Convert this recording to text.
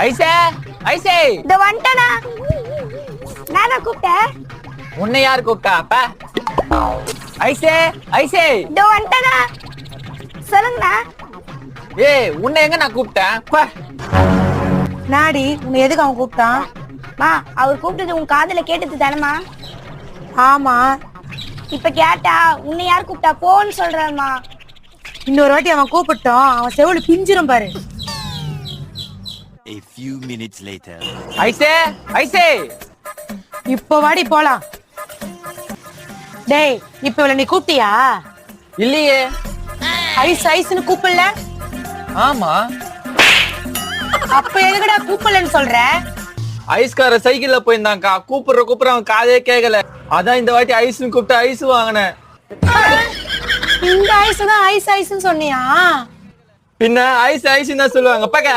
ஐசே ஐசே இந்த வந்துட்டனா நானா கூப்பிட்டேன். உன்னை யார் கூப்பிட்டா அப்ப? ஐசே ஐசே இந்த வந்துட்டனா சொல்லுங்கண்ணா. ஏய் உன்னை எங்க நான் கூப்பிட்டேன்? நாடி உன்னை எதுக்கு அவன் கூப்பிட்டான்? மா அவர் கூப்பிட்டது உன் காதுல கேட்டது தானேமா? ஆமா. இப்ப கேட்டா உன்னை யார் கூப்பிட்டா போன்னு சொல்றமா. இன்னொரு வாட்டி அவன் கூப்பிட்டோம், அவன் செவிலு பிஞ்சிரும் பாரு. A few minutes later. ஐசே ஐசே இப்ப வாடி போலாம். டேய் இப்ப இவள நீ கூப்பிட்டியா? இல்லையே. ஐஸ் ஐஸ்னு கூப்பிடல. ஆமா. அப்ப எதுக்குடா கூப்பிடலன்னு சொல்ற? ஐஸ்கார சைக்கிள்ல போயிருந்தாங்கக்கா, கூப்பிடுற அவன் காதே கேட்கல. அதான் இந்த வாட்டி ஐஸ்னு கூப்பிட்டு ஐஸ் வாங்கினேன். இந்த ஐஸ் தான் ஐஸ் ஐஸ்னு சொன்னியா? பின்ன ஐஸ் ஐஸ் தான் சொல்லுவாங்க. பக்க